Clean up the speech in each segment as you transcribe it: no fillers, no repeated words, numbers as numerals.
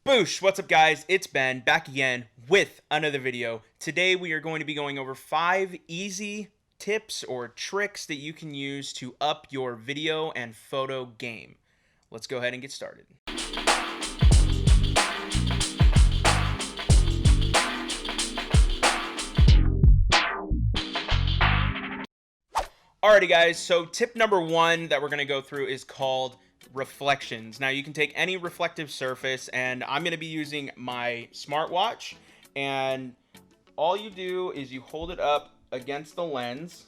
Boosh, what's up guys? It's Ben back again with another video. Today we are going to be going over 5 easy tips or tricks that you can use to up your video and photo game. Let's go ahead and get started. Alrighty guys, so tip number 1 that we're going to go through is called reflections. Now you can take any reflective surface, and I'm going to be using my smartwatch, and all you do is you hold it up against the lens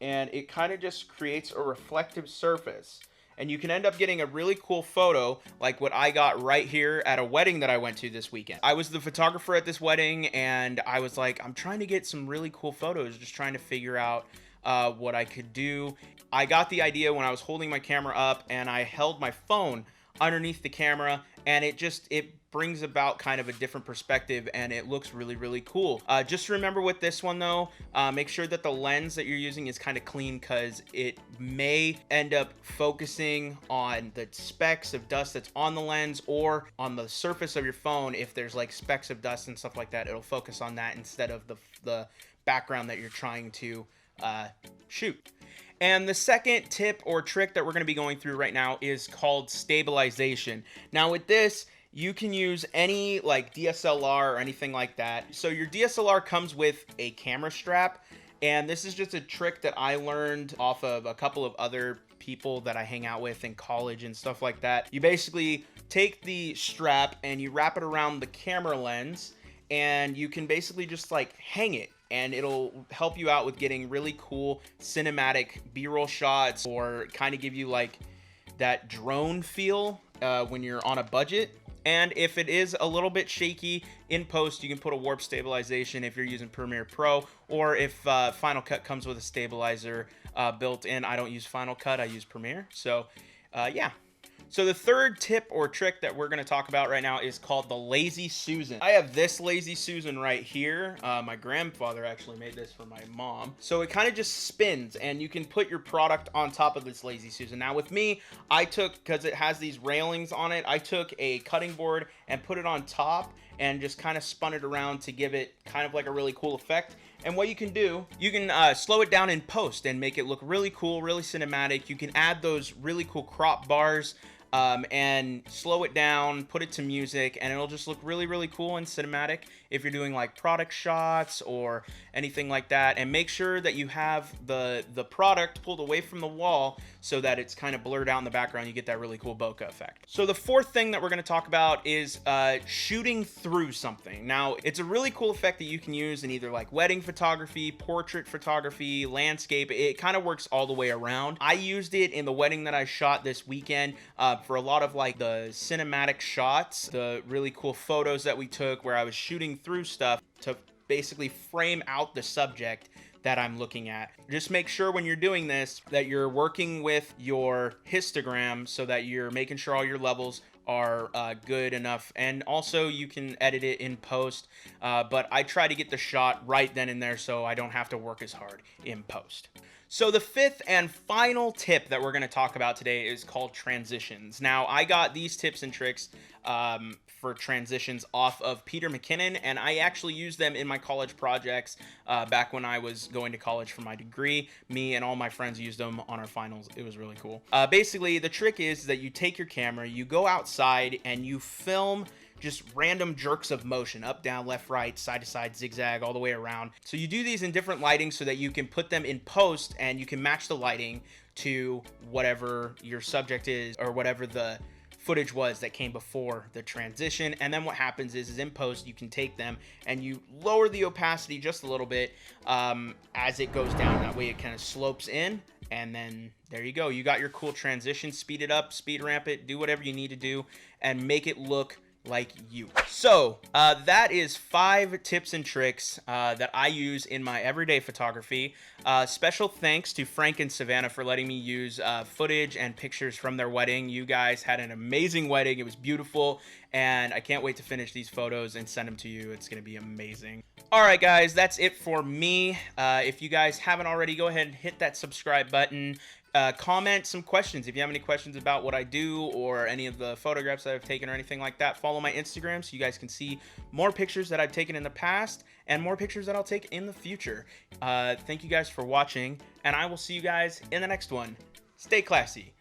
and it kind of just creates a reflective surface, and you can end up getting a really cool photo like what I got right here at a wedding that I went to this weekend. I was the photographer at this wedding, and I was like, I'm trying to get some really cool photos, just trying to figure out what I could do. I got the idea when I was holding my camera up and I held my phone underneath the camera, and it brings about kind of a different perspective, and it looks really cool. Just remember with this one though, make sure that the lens that you're using is kind of clean, because it may end up focusing on the specks of dust that's on the lens or on the surface of your phone. If there's like specks of dust and stuff like that, it'll focus on that instead of the background that you're trying to shoot. And the second tip or trick that we're going to be going through right now is called stabilization. Now with this, you can use any like DSLR or anything like that. So your DSLR comes with a camera strap, and this is just a trick that I learned off of a couple of other people that I hang out with in college and stuff like that. You basically take the strap and you wrap it around the camera lens, and you can basically just like hang it, and it'll help you out with getting really cool cinematic B-roll shots, or kind of give you like that drone feel when you're on a budget. And if it is a little bit shaky in post, you can put a warp stabilization if you're using Premiere Pro, or if Final Cut comes with a stabilizer built in. I don't use Final Cut, I use Premiere. So yeah. So the third tip or trick that we're going to talk about right now is called the Lazy Susan. I have this Lazy Susan right here. My grandfather actually made this for my mom. So it kind of just spins, and you can put your product on top of this Lazy Susan. Now with me, I took, because it has these railings on it, I took a cutting board and put it on top and just kind of spun it around to give it kind of like a really cool effect. And what you can do, you can slow it down in post and make it look really cool, really cinematic. You can add those really cool crop bars and slow it down, put it to music, and it'll just look really cool and cinematic if you're doing like product shots or anything like that. And make sure that you have the product pulled away from the wall so that it's kind of blurred out in the background. You get that really cool bokeh effect. So the fourth thing that we're going to talk about is shooting through something. Now it's a really cool effect that you can use in either like wedding photography, portrait photography, landscape. It kind of works all the way around. I used it in the wedding that I shot this weekend for a lot of like the cinematic shots, the really cool photos that we took where I was shooting through stuff to basically frame out the subject that I'm looking at. Just make sure when you're doing this that you're working with your histogram so that you're making sure all your levels are good enough, and also you can edit it in post, but I try to get the shot right then and there so I don't have to work as hard in post. So the fifth and final tip that we're going to talk about today is called transitions. Now I got these tips and tricks for transitions off of Peter McKinnon, and I actually used them in my college projects back when I was going to college for my degree. Me and all my friends used them on our finals. It was really cool. Basically, the trick is that you take your camera, you go outside, and you film just random jerks of motion, up, down, left, right, side to side, zigzag, all the way around. So you do these in different lighting so that you can put them in post, and you can match the lighting to whatever your subject is or whatever the footage was that came before the transition. And then what happens is in post you can take them and you lower the opacity just a little bit as it goes down. That way it kind of slopes in, and then there you go. You got your cool transition. Speed it up, speed ramp it, do whatever you need to do, and make it look like you. So that is 5 tips and tricks that I use in my everyday photography. Special thanks to Frank and Savannah for letting me use footage and pictures from their wedding. You guys had an amazing wedding. It was beautiful, and I can't wait to finish these photos and send them to you. It's gonna be amazing. Alright guys, that's it for me. If you guys haven't already, go ahead and hit that subscribe button. comment some questions if you have any questions about what I do or any of the photographs that I've taken or anything like that. Follow my Instagram so you guys can see more pictures that I've taken in the past and more pictures that I'll take in the future. Thank you guys for watching, and I will see you guys in the next one. Stay classy.